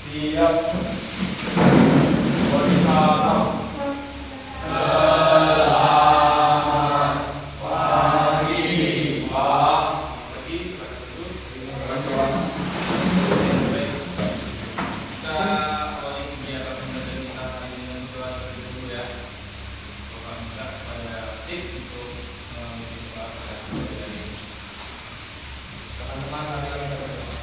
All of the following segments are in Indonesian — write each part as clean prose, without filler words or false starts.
Siap. Waalaikumsalam. Selamat pagi, Pak. Pagi, Pak. Terima kasih, Pak. Kita awali kegiatan pembelajaran kita hari ini dengan doa terlebih dahulu ya. Bapak minta kepada Steve untuk memimpin doa kesehatan dari teman-teman hari ini kita berdoa.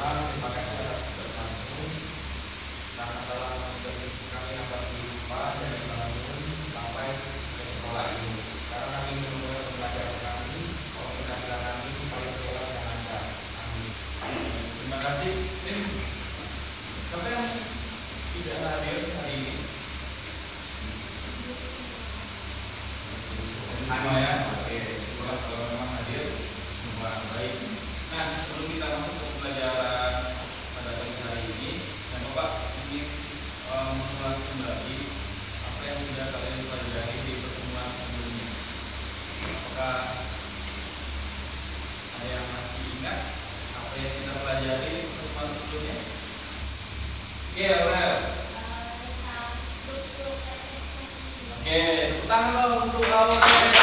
Terima kasih atas berkatmu karena telah memberi kami dapat berjumpa dan membangun sampai ke sekolah ini. Karena kami menunggu pembelajaran kami, komunikasi kami supaya berjalan dengan lancar. Amin. Terima kasih. Siapa yang tidak hadir hari ini? Semua ya. Oke, syukurlah kalau memang hadir semua baik. Nah, sebelum kita masuk ke pelajaran pada pagi hari ini, dan Bapak ingin mengulas kembali apa yang sudah kalian pelajari di pertemuan sebelumnya. Apakah ada yang masih ingat apa yang kita pelajari di pertemuan sebelumnya? Oke, Aurel. Oke, tepuk tangan dong untuk Aurel.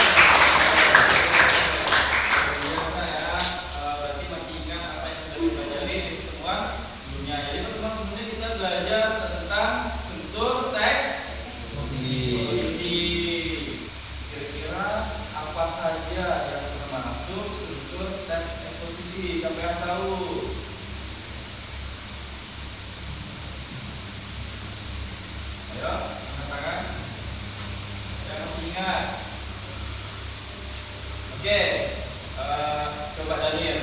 Saja yang termasuk struktur teks eksposisi, siapa yang tahu? Ayo, angkat tangan. Yang masih ingat? Oke, coba Daniel.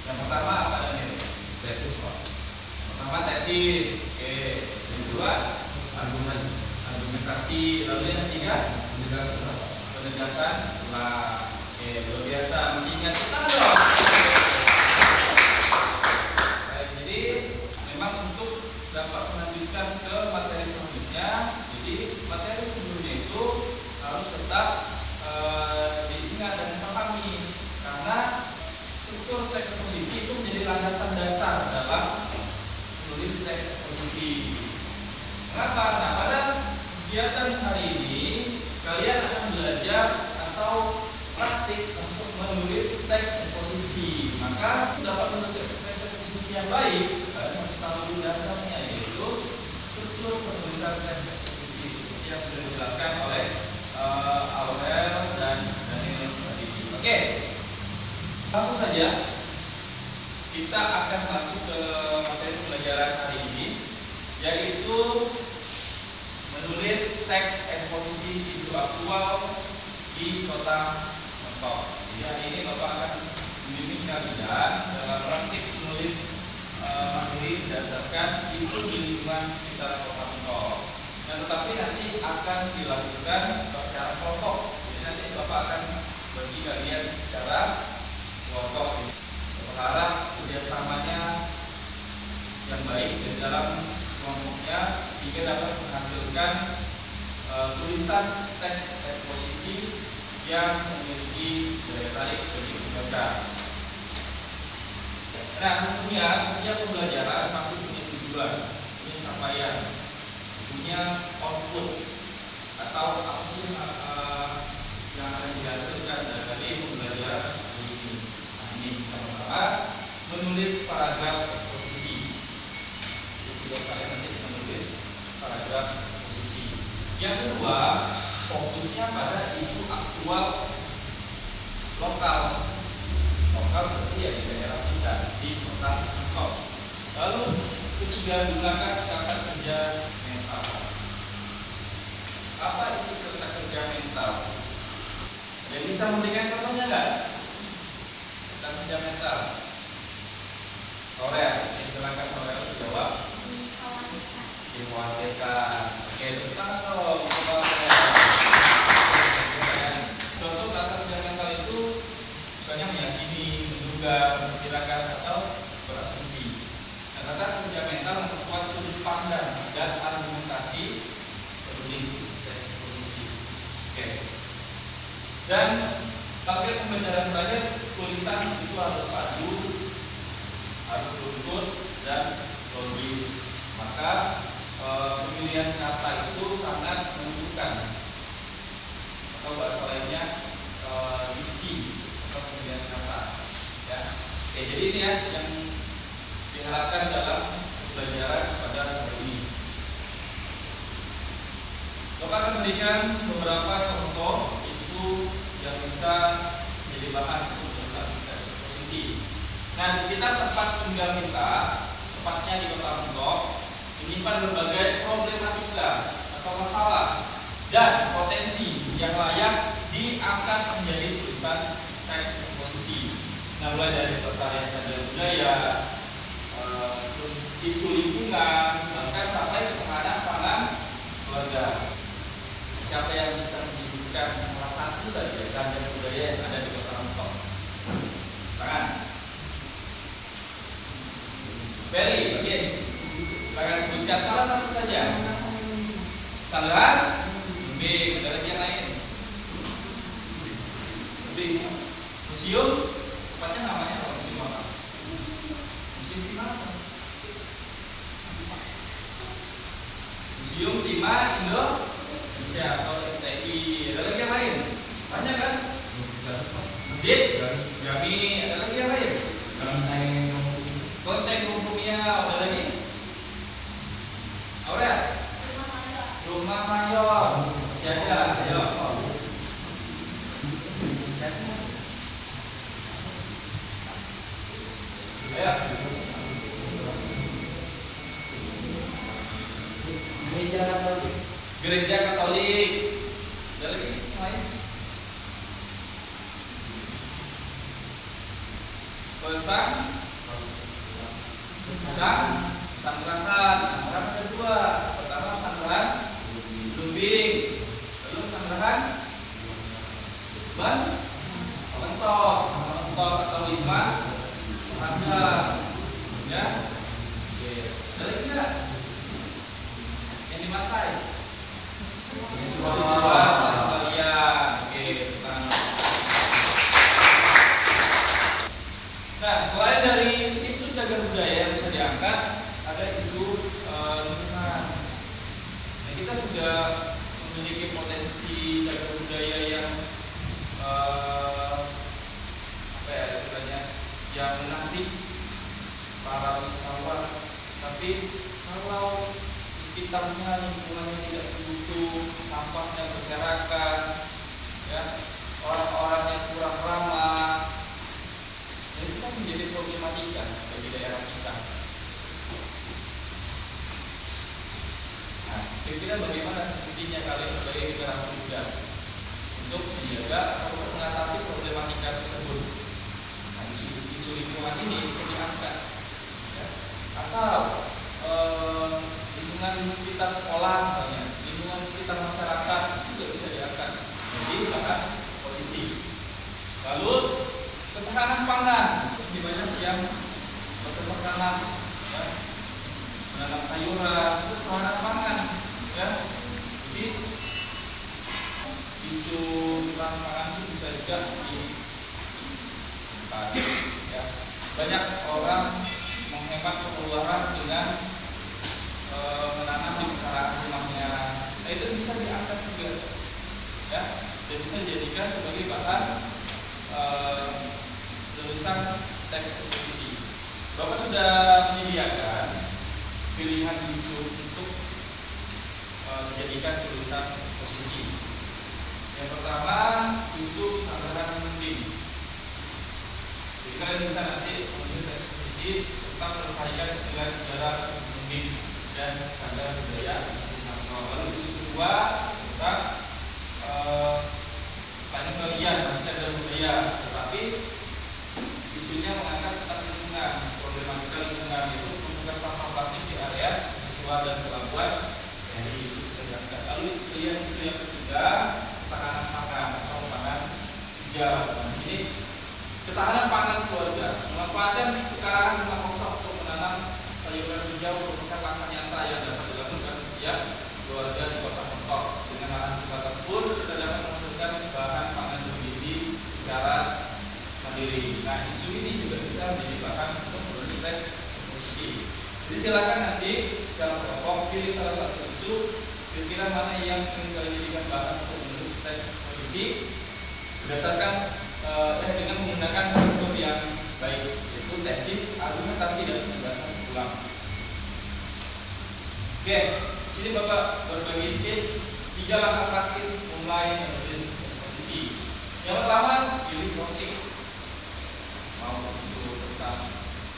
Yang pertama apa Daniel? Tesis, Pak. Pertama tesis. Oke. Yang kedua argumentasi. Lalu yang ketiga penegasan. Wah, oke, luar biasa. Masih ingat kita dong? Baik, jadi memang untuk dapat melanjutkan ke materi selanjutnya, jadi materi sebelumnya itu harus tetap diingat dan dipahami, karena struktur teks eksposisi itu menjadi landasan dasar dalam menulis teks eksposisi. Mengapa? Nah, pada kegiatan hari ini kalian akan belajar atau praktik untuk menulis teks eksposisi. Maka dapat menulis teks eksposisi yang baik, kalian harus tahu dulu dasarnya, yaitu struktur penulisan teks eksposisi seperti yang sudah dijelaskan oleh Aurel dan Daniel tadi. Oke, langsung saja kita akan masuk ke materi pembelajaran hari ini, yaitu menulis teks eksposisi isu aktual di Kota Mentol. Jadi hari ini Bapak akan membimbing kalian dalam praktik menulis materi berdasarkan isu di lingkungan sekitar Kota Mentol. Nah, tetapi nanti akan dilakukan secara kelompok. Jadi nanti Bapak akan bagi kalian secara kelompok. Berharap kerjasamanya yang baik di dalam kelompoknya hingga dapat menghasilkan tulisan teks eksposisi yang memiliki daya tarik bagi pembaca. Nah, tentunya setiap pembelajaran pasti punya tujuan, punya capaian, punya output atau apa sih yang akan dihasilkan dari pembelajaran ini. Nah, ini pertama menulis paragraf eksposisi. Tugas kalian nanti menulis paragraf eksposisi. Yang kedua, fokusnya pada isu aktual lokal. Lokal berarti ya di daerah kita, di Kota Mentol. Lalu ketiga, gunakan kata kerja mental. Apa itu kata kerja mental? Ada yang bisa memberikan contohnya nggak? Kata kerja mental. Aurel, silakan Aurel jawab. Dikhawatirkan. Oke, kita tahu contoh kata kerja mental itu misalnya meyakini, menduga, memperkirakan atau berasumsi. Nah, kata kerja mental memperkuat sudut pandang dan argumentasi penulis teks eksposisi. Oke. Dan target pembelajaran terakhir, tulisan itu harus padu absurd dan logis. Maka pemilihan kata itu sangat menentukan, atau bahasa lainnya diksi atau pemilihan kata. Ya. Oke, jadi ini ya yang diharapkan dalam pembelajaran pada hari ini. Bapak akan memberikan beberapa contoh isu yang bisa menjadi bahan untuk tulisan teks eksposisi. Nah, di sekitar tempat tinggal kita, tepatnya di Kota Mentok, menyimpan berbagai problematika atau masalah dan potensi yang layak diangkat menjadi tulisan teks eksposisi. Nah, mulai dari pelestarian cagar budaya, terus isu lingkungan, bahkan sampai ketahanan pangan keluarga. Siapa yang bisa menyebutkan salah satu saja cagar budaya yang ada di Kota Mentok? Tangan. Beli, oke. Tangan sebutkan salah satu saja. Sandaran, B, ada lagi yang lain. B, museum, tempatnya namanya apa? Museum apa? Museum Timah apa? Museum Timah Indonesia atau MTI. Ada lagi yang lain? Banyak kan? Masjid, Jami, ada lagi yang lain? Konteks hukumnya, ada lagi? Aurel? Rumah mayor, masih ada, ayo. Ayo. Gereja Katolik. Ada lagi yang lain? Pesantren ada dua. Pertama pesantren Lumbing, lalu pesantren Mentok atau Wisma ada, ya. Ada lagi nggak yang di Matai? Nah, selain dari isu cagar budaya yang bisa diangkat, ada isu lingkungan. Nah, kita sudah memiliki potensi cagar budaya yang yang menarik para wisatawan. Tapi kalau di sekitarnya lingkungannya tidak mendukung, sampahnya berserakan, ya, orang-orangnya kurang ramah, itu kan menjadi problematika bagi daerah kita. Nah, kira-kira bagaimana semestinya kalian sebagai generasi muda untuk menjaga atau mengatasi problematika tersebut? Nah, isu lingkungan ini perlu diangkat, ya. Atau lingkungan di sekitar sekolah, misalnya, lingkungan di sekitar masyarakat juga bisa diangkat jadi bahan posisi. Lalu ketahanan pangan, di banyak yang bercocok tanam, ya, menanam sayuran, itu ketahanan pangan, ya. Jadi isu ketahanan pangan itu bisa juga dibahas, ya. Banyak orang menghemat pengeluaran dengan menanam di pekarangan rumahnya. Nah, itu bisa diangkat juga, ya, dan bisa dijadikan sebagai bahan tulisan teks eksposisi. Bapak sudah menyediakan pilihan isu untuk dijadikan tulisan eksposisi. Yang pertama, isu sandaran Lumbing. Jadi kalian bisa nanti menulis eksposisi tentang melestarikan nilai sejarah Lumbing dan cagar budaya. Lalu isu kedua tentang kalian masih cagar budaya, tetapi isunya mengangkat tentang lingkungan, problematika lingkungan, yaitu penumpukan sampah plastik di area luar dan pelabuhan. Jadi itu bisa diangkat. Lalu pilihan isu yang ketiga, ketahanan pangan atau pangan hijau. Nah, di sini ketahanan pangan keluarga, memanfaatkan pekarangan rumah kosong untuk menanam sayuran hijau merupakan langkah nyata yang dapat dilakukan setiap keluarga di Kota Mentok. Dengan lahan terbatas tersebut, kita dapat menghasilkan bahan pangan bergizi secara mandiri. Nah, isu ini juga bisa menjadi bahan untuk menulis teks eksposisi. Jadi silakan nanti secara kelompok pilih salah satu isu, kira-kira mana yang ingin kalian jadikan bahan untuk menulis teks eksposisi berdasarkan dengan menggunakan struktur yang baik, yaitu tesis, argumentasi, dan penjelasan ulang. Oke, sini Bapak berbagi tips 3 langkah praktis mulai menulis eksposisi. Yang pertama, pilih topik. Mau isu tentang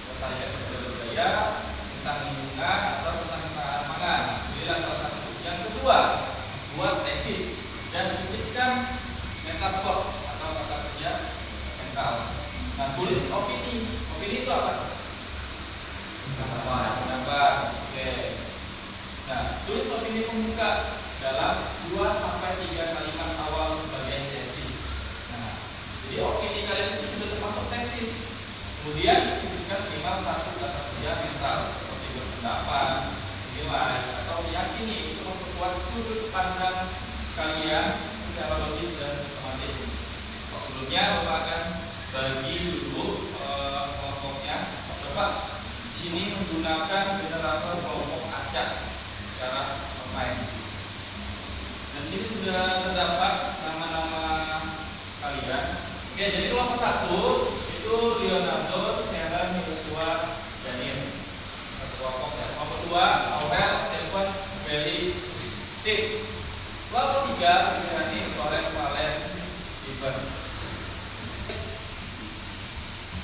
kelestarian budaya, tentang lingkungan, atau tentang keamanan. Pilihlah salah satu. Yang kedua, buat tesis dan sisipkan metafor atau kata kerja mental. Nah, tulis opini. Opini itu apa? Pendapat. Oke. Nah, tulis opini pembuka dalam 2-3 kalimat awal sebagai tesis. Nah, jadi opini kalian itu sudah termasuk tesis. Kemudian sisipkan minimal 1 kata kerja mental seperti berpendapat, menilai, atau meyakini. Itu memperkuat sudut pandang kalian secara logis dan sistematis. Sebelumnya Bapak akan bagi dulu kelompoknya. Bapak di sini menggunakan generator kelompok acak secara online. Dan di sini sudah terdapat nama-nama kalian. Oke, jadi kelompok 1 itu Leonardo, Sharon, Joshua, Daniel. Satu kelompok ya. Kelompok 2 Aurel, Stephen, Belly, Steve. Kelompok 3 Irani, Loren, Valen, Stephen.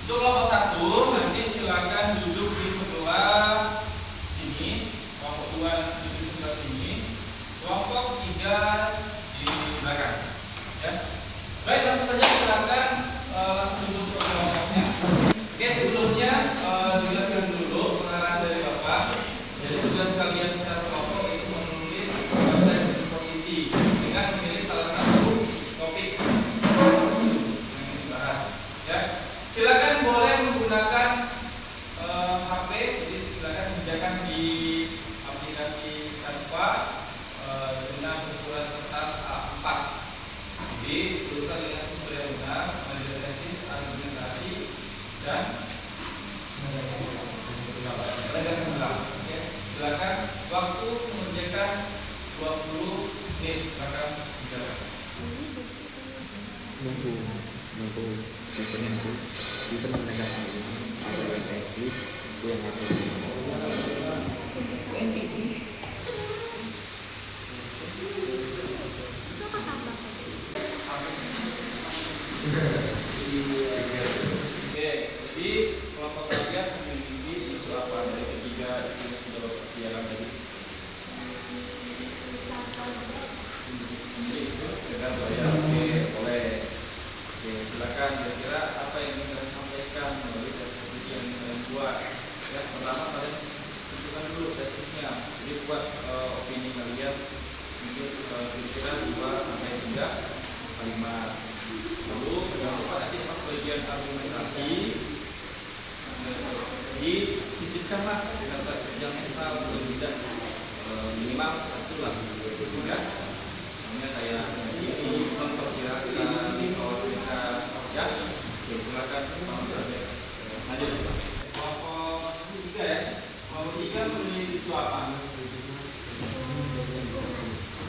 Untuk kelompok 1 nanti silakan duduk di sebelah sini. Kelompok 2 duduk di sebelah sini. Kelompok 3 di belakang. Ya. Baik, langsung saja silakan langsung duduk ke kelompoknya. Oke, sebelumnya dijelaskan dulu pengarahan dari Bapak. Jadi tugas kalian secara kelompok itu menulis teks eksposisi dengan memilih salah satu topik isu yang dibahas. Ya, silakan boleh menggunakan HP. Jadi silakan kerjakan di aplikasi Canva dengan ukuran kertas A4. Jadi tuliskan dengan sumber yang benar, mengambil tesis, argumentasi, dan gagasan ulang. Oke, silakan waktu mengerjakan 20 menit. Silakan dijelaskan. Nunggu itu menegakkan ada teknik itu yang harus NPC. Oke, jadi kelompok kalian memiliki isu apa dari ketiga isu yang sudah Bapak sediakan tadi? Isu dengan bayar. Oke, boleh. Oke, silakan. Kira-kira apa yang ingin kalian sampaikan melalui eksposisi yang kalian buat? Ya, pertama kalian tentukan dulu tesisnya. Jadi buat opini kalian mungkin kira-kira 2-3 kalimat. Lalu jangan lupa nanti pas bagian argumentasi disisipkanlah dengan kerja mental tidak minimal 1 lah, ya. Misalnya kayak ini memperkirakan kalau mereka ya, silakan lanjut. Kelompok 3 ya. Kelompok 3 memiliki isu apa?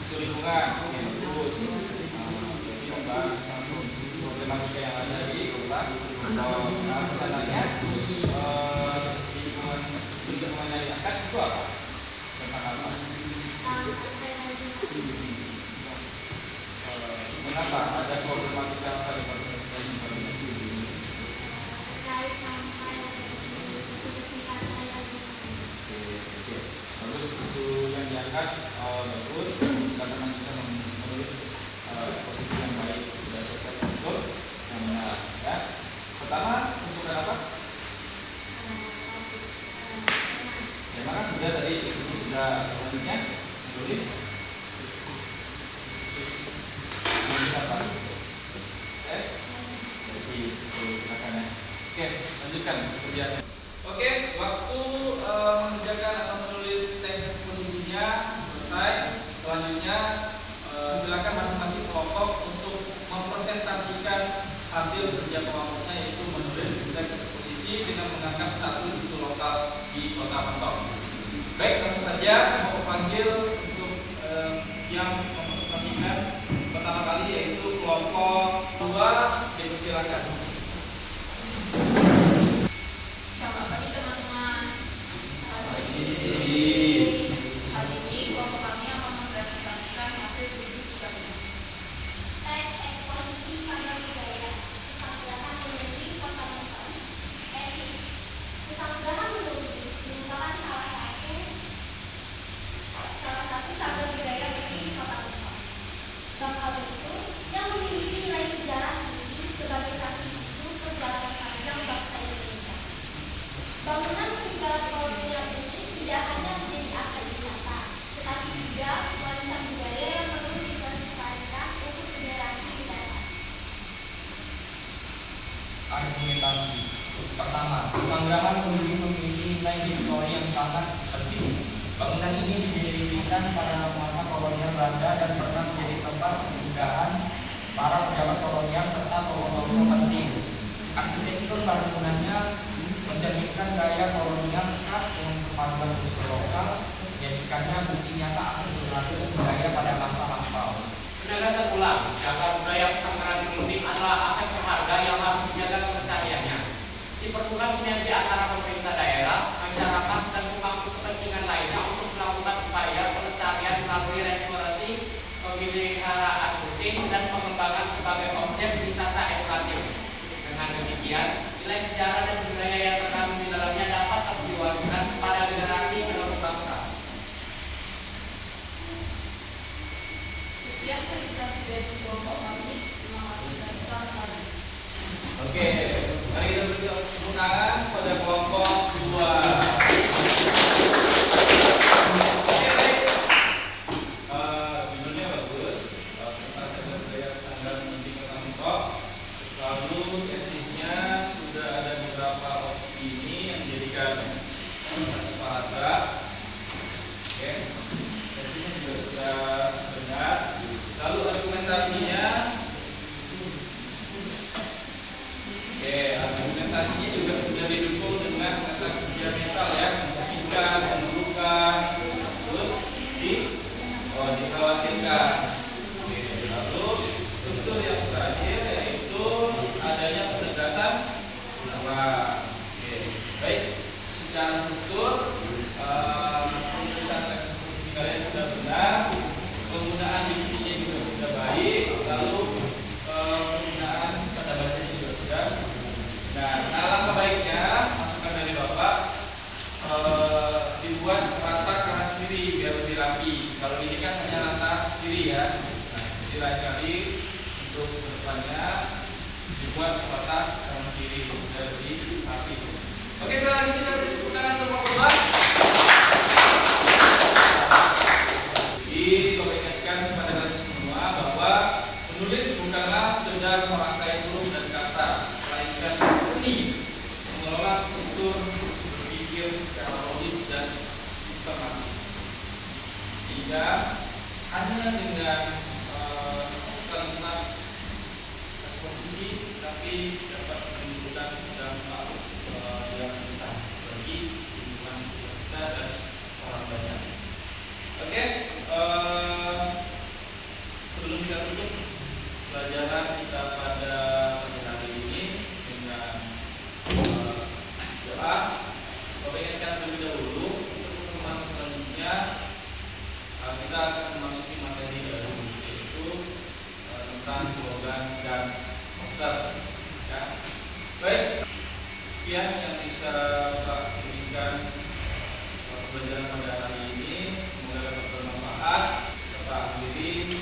Isu lingkungan. Oke, terus jadi membahas problematika yang ada di kota. Pertanyaannya lingkungan lingkungan yang diangkat itu apa? Tentang apa? Mengapa ada problematika apa di Terus isu yang diangkat bagus, karena kita menulis posisi yang baik berdasarkan unsur yang benar. Ya. Pertama, untuk apa? Terima kasih sudah tadi isu sudah selanjutnya tulis. Apa? Silakan ya. Oke, lanjutkan pekerjaannya. Oke, waktu mengerjakan atau menulis teks eksposisinya selesai. Selanjutnya silakan masing-masing kelompok untuk mempresentasikan hasil kerja kelompoknya, yaitu menulis teks eksposisi dengan mengangkat satu isu lokal di Kota Mentok. Baik, langsung saja mau panggil untuk yang mempresentasikan pertama kali yaitu kelompok 2, dipersilakan. Selamat pagi teman-teman. Pagi. Hari ini kelompok kami akan mempresentasikan hasil diskusi kami. Teks eksposisi karya budaya Kesanggahan Menuri Kota Bengkulu. Tesis Kesanggahan Menuri merupakan salah satu cagar budaya berdiri di Kota Bengkulu. Bengkulu itu yang memiliki nilai sejarah tinggi sebagai saksi bisu perjalanan panjang bangsa Indonesia. Bangunan peninggalan kolonial ini tidak hanya menjadi aset wisata, tetapi juga warisan budaya yang perlu dilestarikan untuk generasi mendatang. Argumentasi. Pertama, Kesanggahan Menuri memiliki nilai histori yang sangat penting. Bangunan ini didirikan pada masa kolonial Belanda dan pernah menjadi tempat persinggahan para pejabat kolonial serta tokoh-tokoh penting. Arsitektur bangunannya mencerminkan gaya kolonial khas dengan kepaduan unsur lokal, menjadikannya bukti nyata akan berlaku budaya pada masa lampau. Penegasan ulang, cagar budaya Kesanggahan Menuri adalah aset berharga yang harus dijaga kelestariannya. Diperlukan sinergi antara pemerintah daerah, masyarakat, dan pemangku kepentingan lainnya untuk melakukan upaya pelestarian melalui restorasi, pemeliharaan rutin, dan pengembangan sebagai objek wisata edukatif. Dengan demikian, nilai sejarah dan budaya yang terkandung di dalamnya dapat diwariskan kepada generasi penerus bangsa. Sekian presentasi dari kelompok kami. Terima kasih dan selamat hari. Oke, mari kita beri tepuk tangan pada kelompok 2. Oke, baik. Judulnya bagus, tentang cagar budaya Kesanggahan Menuri Kota Bengkulu. Lalu tesisnya sudah ada beberapa opini yang dijadikan satu paragraf. Oke, tesisnya juga sudah benar. Lalu argumentasinya. Oke, argumentasinya juga sudah didukung dengan atas fundamental ya, membuktikan, menunjukkan, terus dikhawatirkan. Oke, lalu struktur yang terakhir yaitu adanya penegasan ulang. Oke, baik. Secara struktur penulisan teks eksposisi kalian sudah benar, penggunaan diksinya juga sudah baik, lalu penggunaan tanda bacanya juga sudah. Nah, alangkah baiknya masukan dari Bapak dibuat rata kanan kiri biar lebih rapi. Kalau ini kan hanya rata kiri ya. Nah, jadi lain kali untuk kedepannya dibuat rata kanan kiri biar lebih rapi. Oke, sekarang kita beri tepuk tangan untuk Bapak. Jadi, Bapak ingatkan kepada kalian semua bahwa menulis bukanlah sekedar merangkai huruf dan kata, melainkan seni mengelola struktur berpikir secara logis dan sistematis. Sehingga hanya dengan satu kalimat eksposisi tapi dapat menimbulkan dampak yang besar bagi lingkungan sekitar kita dan orang banyak. Oke, sebelum kita tutup pelajaran kita pada hari ini dengan doa, Bapak ingatkan terlebih dahulu untuk pertemuan selanjutnya kita akan memasuki materi baru yaitu tentang slogan dan poster. Ya. Baik, sekian yang bisa Bapak berikan pelajaran pada hari ini. Semoga dapat bermanfaat. Bapak akhiri.